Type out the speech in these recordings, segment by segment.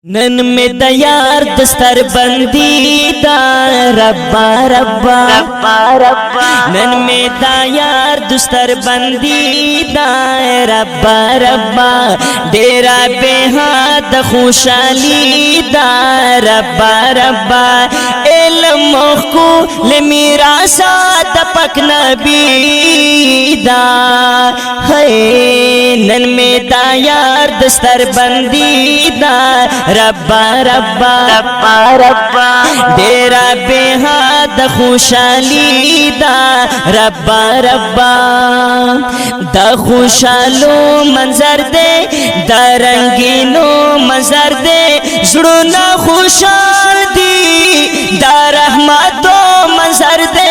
नन में दयार दस्तर बंदी दा रब्बा रब्बा रब्बा रब्बा नन में दयार दस्तर बंदी दा रब्बा रब्बा डेरा बेहाद खुशाली दा रब्बा रब्बा इल्म को ले मेरा साथ पक नबी दा है नन में दयार दस्तर बंदी दा रब्बा रब्बा रब्बा रब्बा डेरा बेहाद खुशाली दा रब्बा रब्बा दा खुशालो मंजर दे दा रंगीनो मंजर दे जुड़ना खुशाल दी दा रहमतो मंजर दे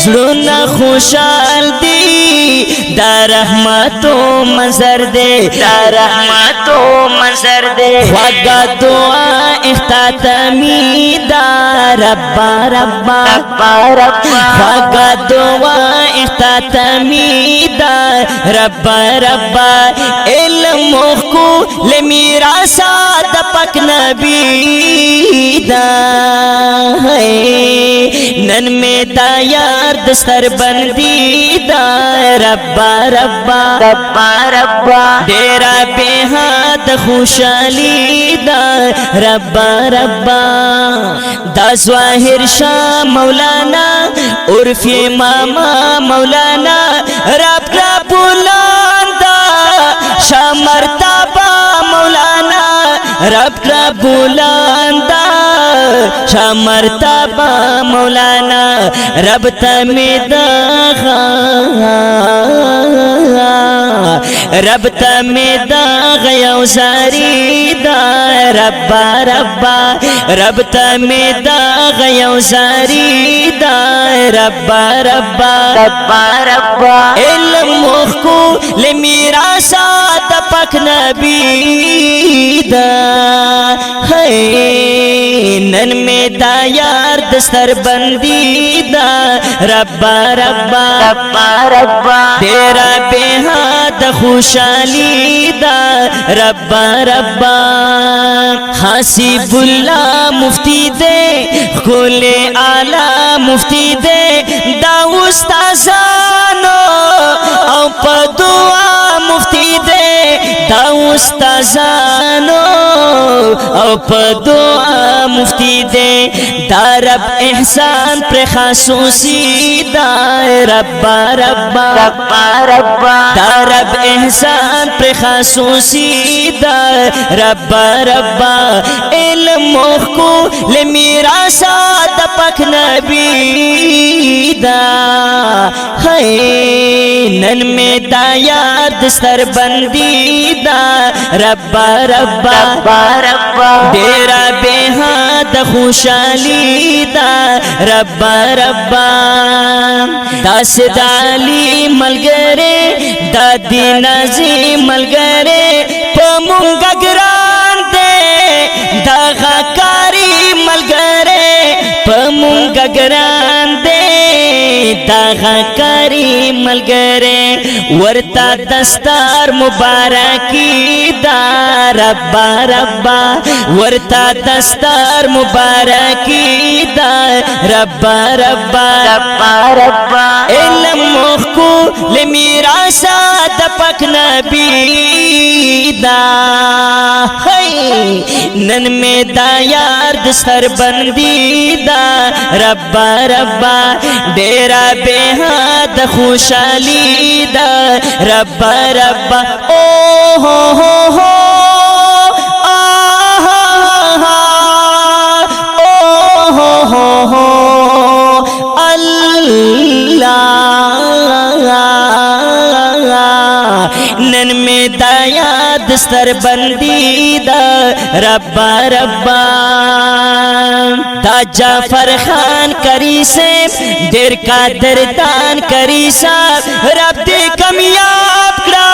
जुड़ना खुशाल दी दा रहमतो मंजर दे दा रहमतो मंजर दे वागा दुआ इख्तामी दा रब्बा रब्बा रब्बा रब्बा वागा दुआ इख्तामी दा रब्बा रब्बा इल्म को ले मेरा साथ पक नबी दा है नन में दयार दस्तर बंदी दा रब्बा रब्बा रब्बा रब्बा डेरा बेहाद खुशाली दा रब्बा रब्बा दा ज़ाहिर शाह मौलाना उर्फ़ी मामा मौलाना रब का बुलंदा शाह मर्तबा मौलाना रब का बुलंदा शाह मर्तबा मौलाना रब तमिदा रब तमिदा गयौसारी दा रब्बा रब्बा रब तमिदा गयौसारी दा रब्बा रब्बा रब्बा रब्बा इल्म को ले मेरा साथ पक नबी दा है नन में दयार दस्तर बंदी दा रब्बा रब्बा रब्बा रब्बा डेरा बेहाद खुशाली दा रब्बा रब्बा हसीबुल्ला मुफ्ती दे खुले आला मुफ्ती दे दा उस्ताज़ानो औ पदुआ मुफ्ती दे दा उस्ताज़ानो औ पदुआ मुफ्ती दे दा रब एहसान पर खासूसी दा रब्बा रब्बा रब्बा रब्बा दा रब एहसान पर खासूसी दा रब्बा रब्बा इल्म को ले मेरा साथ पक नबी दा है नन में दयार दस्तर बंदी दा रब्बा रब्बा रब्बा डेरा बेहाद खुशाली दा रब्बा रब्बा दास दाली मलगरे दादी नजी मलगरे पमुंगा ग्रान दे दागा कारी मलगरे पमुंगा ग्रान दे दागा कारी मलगरे वर्ता दस्तार मुबारकी दा रब्बा रब्बा वर्ता दस्तार मुबारकी दा रब्बा रब्बा रब्बा रब्बा इल्म को ले मेरा साथ पक नबी दा है नन में दयार दस्तर बंदी दा रब्बा रब्बा डेरा बेहाद खुशाली दा रब्बा रब्बा ओ हो नन में दया दस्तर बंदी दा रब्बा रब्बा ताजा फरखान करी से देर का दरदान करी सा रब दे कमियाब करा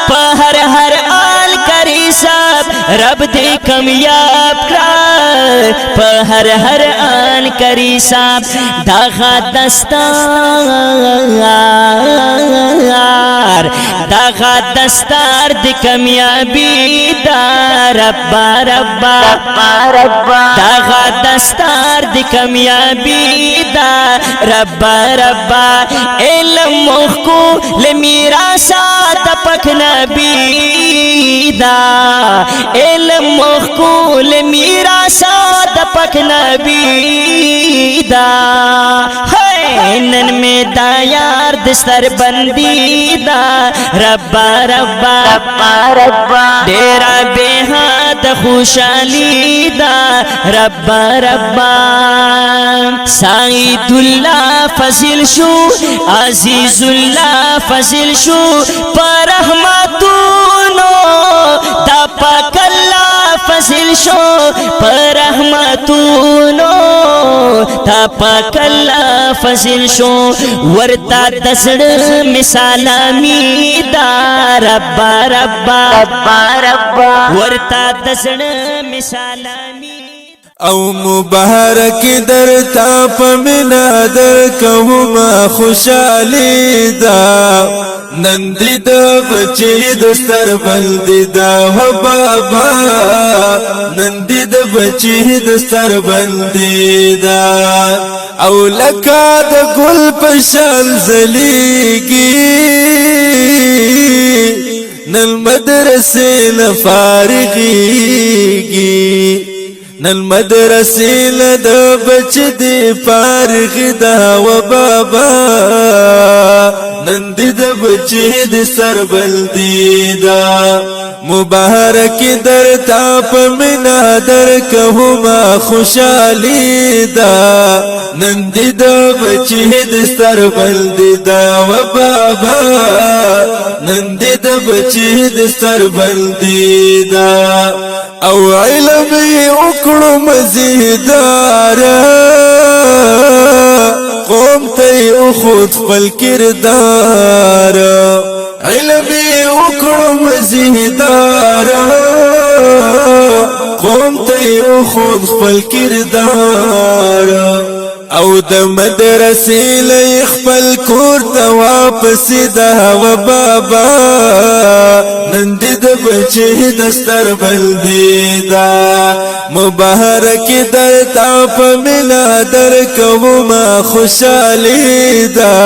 पहर हर आल करी सा صاحب رب دې کامیاب کړه په هر هر آن کری صاحب دغه دستار د کامیابی دا ربا ربا دغه دستار د کامیابی دا ربا ربا علم مخکو لمیراسات پک نبی دا علم مخکو لمیراسات پک نبی دا نن میں دا یار دستر بندی دا ربا ربا ڈیرا بے حد خوشحالی دا ربا ربا سعید اللہ فضل شو عزیز اللہ فضل شو پر رحمتونو دا پاک اللہ فضل شو پر رحمتونو دا پاک اللہ فضل شو ورتا دسڑ مثالامی دا ربا ربا ورتا دسڑ مثالامی او مبارک در تا پمنا در کوما خوشالی دا نندی دا بچی دستر بلدی دا و بابا نندی دا بچی دستر بلدی دا او لکا دا گل پشان زلیگی نل مدرسے نفارغیگی نل مدرسې لد بچ دی فارغ دا و بابا نن دی د بچ دی سر بلدی دا مبارک در تا پمنا در کهما خوشالی دا نن دی د بچ دی سر بلدی دا و بابا نن دی د بچ دی سر بلدی دا او علم اکڑو مزیدار قوم تی اخود پل کردار علم اکڑو مزیدار قوم تی اخود پل کردار او د مدرسې لې خپل کور ته واپس دا و بابا نن دې د بچي دستر بلدی دا مبارک در تا په ملا در کوما خوشالي دا